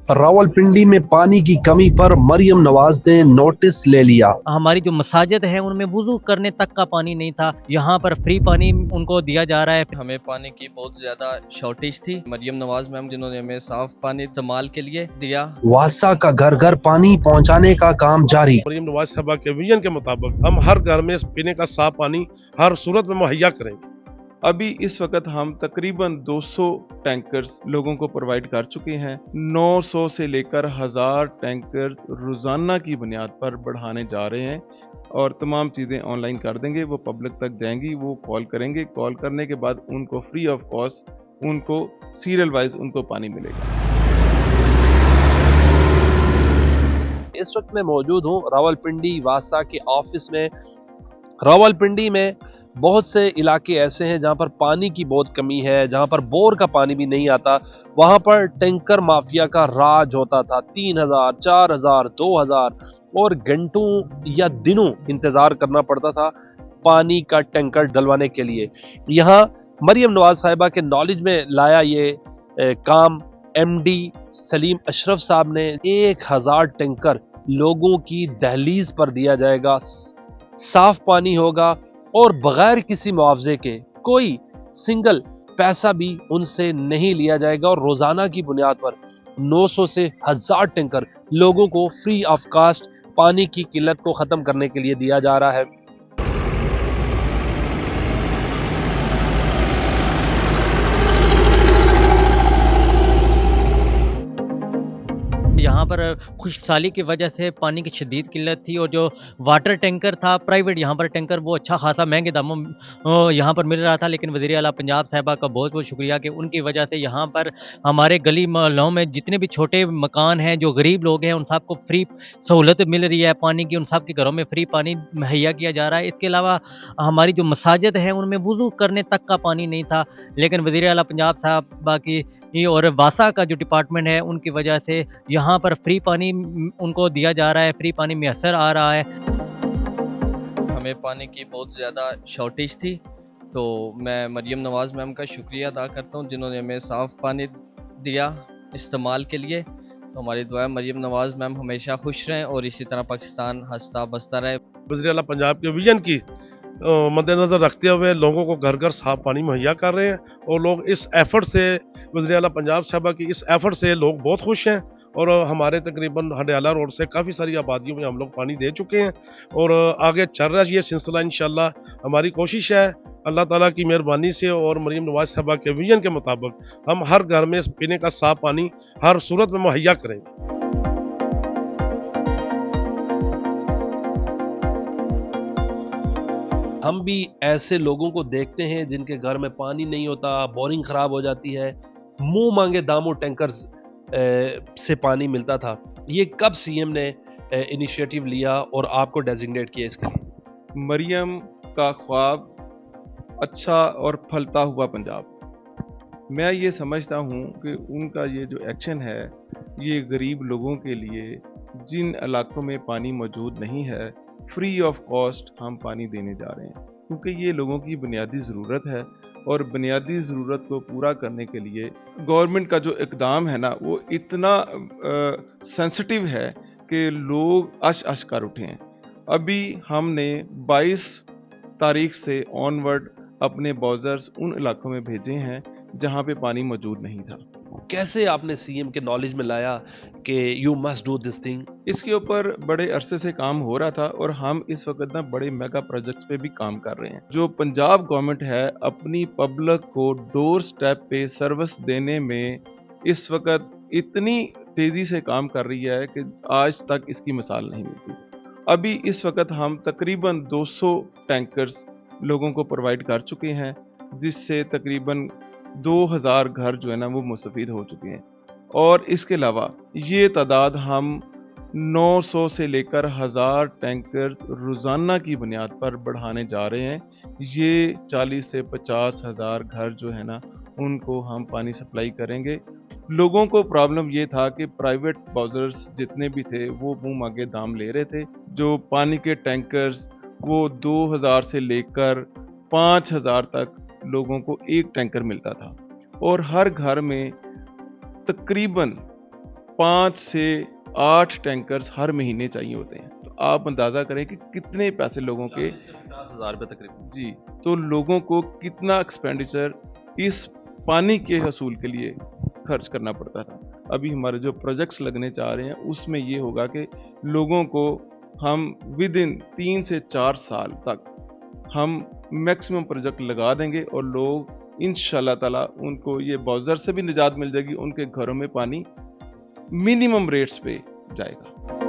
रावलपिंडी में पानी की कमी पर मरियम नवाज ने नोटिस ले लिया। हमारी जो मसाजिद है उनमें वुजू करने तक का पानी नहीं था। यहाँ पर फ्री पानी उनको दिया जा रहा है। हमें पानी की बहुत ज्यादा शॉर्टेज थी। मरियम नवाज मैम जिन्होंने हमें साफ पानी इस्तेमाल के लिए दिया। वासा का घर घर पानी पहुँचाने का काम जारी। मरियम नवाज साहबा के विजन के मुताबिक हम हर घर में पीने का साफ पानी हर सूरत में मुहैया करेंगे। अभी इस वक्त हम तकरीबन 200 टैंकर्स लोगों को प्रोवाइड कर चुके हैं। 900 से लेकर 1000 टैंकर्स रोज़ाना की बुनियाद पर बढ़ाने जा रहे हैं और तमाम चीज़ें ऑनलाइन कर देंगे। वो पब्लिक तक जाएंगी, वो कॉल करेंगे, कॉल करने के बाद उनको फ्री ऑफ कॉस्ट उनको सीरियल वाइज उनको पानी मिलेगा। इस वक्त मैं मौजूद हूँ रावलपिंडी वासा के ऑफिस में। रावलपिंडी में बहुत से इलाके ऐसे हैं जहां पर पानी की बहुत कमी है, जहां पर बोर का पानी भी नहीं आता। वहां पर टैंकर माफिया का राज होता था। 3000, 4000, 2000 और घंटों या दिनों इंतजार करना पड़ता था पानी का टैंकर डलवाने के लिए। यहाँ मरियम नवाज साहिबा के नॉलेज में लाया ये काम एमडी सलीम अशरफ साहब ने। 1000 टैंकर लोगों की दहलीज पर दिया जाएगा। साफ पानी होगा और बगैर किसी मुआवजे के कोई सिंगल पैसा भी उनसे नहीं लिया जाएगा और रोजाना की बुनियाद पर 900 से 1000 टैंकर लोगों को फ्री ऑफ कास्ट पानी की किल्लत को खत्म करने के लिए दिया जा रहा है। यहाँ पर खुशहाली की वजह से पानी की शदीद किल्लत थी और जो वाटर टैंकर था प्राइवेट, यहाँ पर टैंकर वो अच्छा खासा महंगे दामों यहाँ पर मिल रहा था। लेकिन वज़ीर आला पंजाब साहिबा का बहुत बहुत शुक्रिया कि उनकी वजह से यहाँ पर हमारे गली मोहल्लों में जितने भी छोटे मकान हैं, जो गरीब लोग हैं, उन सबको फ्री सहूलत मिल रही है पानी की। उन सब के घरों में फ्री पानी मुहैया किया जा रहा है। इसके अलावा हमारी जो मसाजिद हैं उनमें वुज़ू करने तक का पानी नहीं था। लेकिन वज़ीर आला पंजाब साहबा की और वासा का जो डिपार्टमेंट है उनकी वजह से यहाँ पर फ्री पानी उनको दिया जा रहा है, फ्री पानी मैसर आ रहा है। हमें पानी की बहुत ज़्यादा शॉर्टेज थी, तो मैं मरियम नवाज मैम का शुक्रिया अदा करता हूँ जिन्होंने हमें साफ़ पानी दिया इस्तेमाल के लिए। तो हमारी दुआ है मरियम नवाज मैम हमेशा खुश रहें और इसी तरह पाकिस्तान हंसता बसता रहे। वज़ीर आला पंजाब के विजन की मद्देनज़र रखते हुए लोगों को घर घर साफ पानी मुहैया कर रहे हैं और लोग इस एफर्ट से, वज़ीर आला पंजाब साहबा की इस एफर्ट से लोग बहुत खुश हैं। और हमारे तकरीबन हंडियाला रोड से काफ़ी सारी आबादियों में हम लोग पानी दे चुके हैं और आगे चल रहा है ये सिलसिला। इंशाल्लाह हमारी कोशिश है अल्लाह ताला की मेहरबानी से और मरियम नवाज साहबा के विजन के मुताबिक हम हर घर में पीने का साफ पानी हर सूरत में मुहैया करेंगे। हम भी ऐसे लोगों को देखते हैं जिनके घर में पानी नहीं होता, बोरिंग खराब हो जाती है, मुंह मांगे दामों टैंकर्स से पानी मिलता था। ये कब सीएम ने इनिशिएटिव लिया और आपको डेजिग्नेट किया इसके लिए? मरियम का ख्वाब अच्छा और फलता हुआ पंजाब। मैं ये समझता हूँ कि उनका ये जो एक्शन है ये गरीब लोगों के लिए जिन इलाकों में पानी मौजूद नहीं है फ्री ऑफ कॉस्ट हम पानी देने जा रहे हैं, क्योंकि ये लोगों की बुनियादी ज़रूरत है और बुनियादी ज़रूरत को पूरा करने के लिए गवर्नमेंट का जो इक़दाम है ना वो इतना सेंसिटिव है कि लोग अश कर उठे हैं। अभी हमने 22 तारीख से ऑनवर्ड अपने बॉजर्स उन इलाकों में भेजे हैं जहां पे पानी मौजूद नहीं था। कैसे आपने सीएम के नॉलेज में लाया कि you must do this thing? इसके ऊपर बड़े अरसे से काम हो रहा था और हम इस वक्त ना बड़े मेगा प्रोजेक्ट्स पे भी काम कर रहे हैं। जो पंजाब गवर्नमेंट है अपनी पब्लिक को डोर स्टेप पे सर्विस देने में इस वक्त इतनी तेजी से काम कर रही है कि आज तक इसकी मिसाल नहीं मिलती। अभी इस वक्त हम तकरीबन 200 टैंकर्स लोगों को प्रोवाइड कर चुके हैं, जिससे तकरीबन 2000 घर जो है ना वो मुस्तफीद हो चुके हैं। और इसके अलावा ये तादाद हम 900 से लेकर 1000 टैंकर्स रोज़ाना की बुनियाद पर बढ़ाने जा रहे हैं। ये 40 से 50 हज़ार घर जो है ना उनको हम पानी सप्लाई करेंगे। लोगों को प्रॉब्लम ये था कि प्राइवेट बॉजर्स जितने भी थे वो मुंह मांगे दाम ले रहे थे। जो पानी के टैंकर्स वो 2000 से लेकर 5000 तक लोगों को एक टैंकर मिलता था और हर घर में तकरीबन 5 से 8 टैंकर्स हर महीने चाहिए होते हैं। तो आप अंदाज़ा करें कि कितने पैसे लोगों के 50,000 रुपये तकरीबन। जी, तो लोगों को कितना एक्सपेंडिचर इस पानी के हसूल के लिए खर्च करना पड़ता था। अभी हमारे जो प्रोजेक्ट्स लगने जा रहे हैं उसमें ये होगा कि लोगों को हम विद इन 3 से 4 साल तक हम मैक्सिमम प्रोजेक्ट लगा देंगे और लोग इंशाल्लाह ताला उनको ये बॉर्डर से भी निजात मिल जाएगी, उनके घरों में पानी मिनिमम रेट्स पे जाएगा।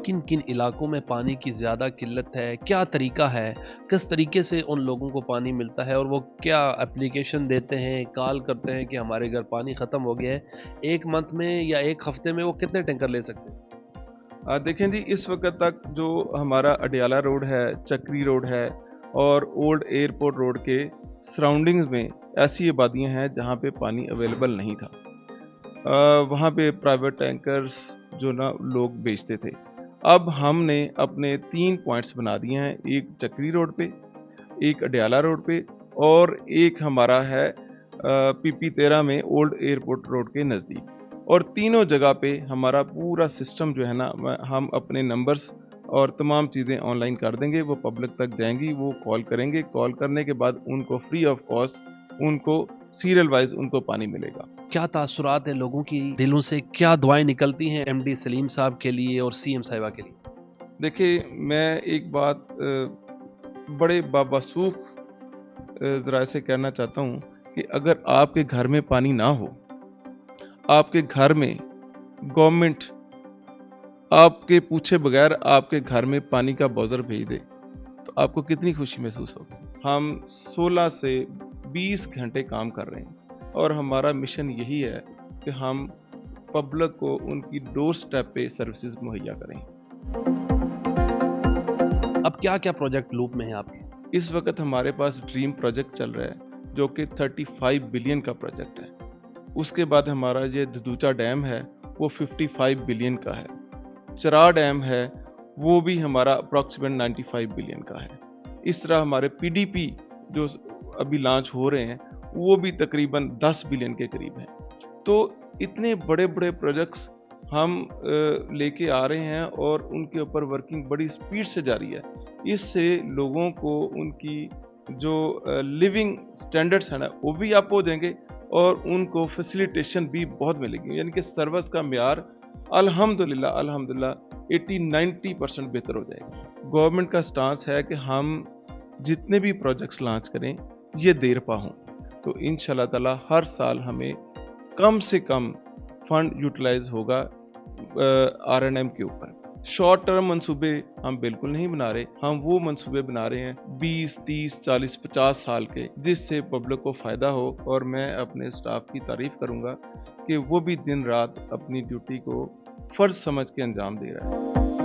किन किन इलाकों में पानी की ज़्यादा किल्लत है, क्या तरीका है, किस तरीके से उन लोगों को पानी मिलता है और वो क्या एप्लीकेशन देते हैं, कॉल करते हैं कि हमारे घर पानी ख़त्म हो गया है, एक मंथ में या एक हफ्ते में वो कितने टैंकर ले सकते हैं? देखें जी, इस वक्त तक जो हमारा अडियाला रोड है, चक्री रोड है और ओल्ड एयरपोर्ट रोड के सराउंडिंग्स में ऐसी आबादियाँ हैं जहाँ पे पानी अवेलेबल नहीं था। वहाँ पे प्राइवेट टैंकर्स जो ना लोग बेचते थे। अब हमने अपने 3 पॉइंट्स बना दिए हैं, एक चक्री रोड पे, एक अडियाला रोड पे और एक हमारा है पीपी 13 में ओल्ड एयरपोर्ट रोड के नज़दीक। और तीनों जगह पे हमारा पूरा सिस्टम जो है ना, हम अपने नंबर्स और तमाम चीज़ें ऑनलाइन कर देंगे, वो पब्लिक तक जाएंगी, वो कॉल करेंगे, कॉल करने के बाद उनको फ्री ऑफ कॉस्ट उनको सीरियल वाइज उनको पानी मिलेगा। क्या तासुरात है लोगों की दिलों से, क्या दुआएं निकलती हैं एमडी सलीम साहब के लिए और सीएम साहिबा के लिए? देखिए, मैं एक बात बड़े बावसूख ज़राए से कहना चाहता हूँ कि अगर आपके घर में पानी ना हो, आपके घर में गवर्नमेंट आपके पूछे बगैर आपके घर में पानी का बॉर्डर भेज दे, तो आपको कितनी खुशी महसूस होगी। हम 16 से 20 घंटे काम कर रहे हैं और हमारा मिशन यही है कि हम पब्लिक को उनकी डोर स्टेप पे सर्विसेज मुहैया करें। अब क्या क्या प्रोजेक्ट लूप में है आपके? इस वक्त हमारे पास ड्रीम प्रोजेक्ट चल रहा है जो कि 35 बिलियन का प्रोजेक्ट है। उसके बाद हमारा ये धदूचा डैम है वो 55 बिलियन का है। चरा डैम है वो भी हमारा अप्रॉक्सीमेट 95 बिलियन का है। इस तरह हमारे पीडीपी जो अभी लॉन्च हो रहे हैं वो भी तकरीबन 10 बिलियन के करीब हैं। तो इतने बड़े बड़े प्रोजेक्ट्स हम लेके आ रहे हैं और उनके ऊपर वर्किंग बड़ी स्पीड से जारी है। इससे लोगों को उनकी जो लिविंग स्टैंडर्ड्स हैं ना वो भी अप हो जाएंगे और उनको फैसिलिटेशन भी बहुत मिलेगी, यानी कि सर्विस का म्यार अल्हम्दुलिल्लाह 80-90% बेहतर हो जाएगा। गवर्नमेंट का स्टांस है कि हम जितने भी प्रोजेक्ट्स लॉन्च करें ये देर पा हों, तो इंशाल्लाह ताला हर साल हमें कम से कम फंड यूटिलाइज होगा आरएनएम के ऊपर। शॉर्ट टर्म मंसूबे हम बिल्कुल नहीं बना रहे, हम वो मंसूबे बना रहे हैं 20, 30, 40, 50 साल के, जिससे पब्लिक को फ़ायदा हो। और मैं अपने स्टाफ की तारीफ़ करूंगा कि वो भी दिन रात अपनी ड्यूटी को फ़र्ज समझ के अंजाम दे रहा है।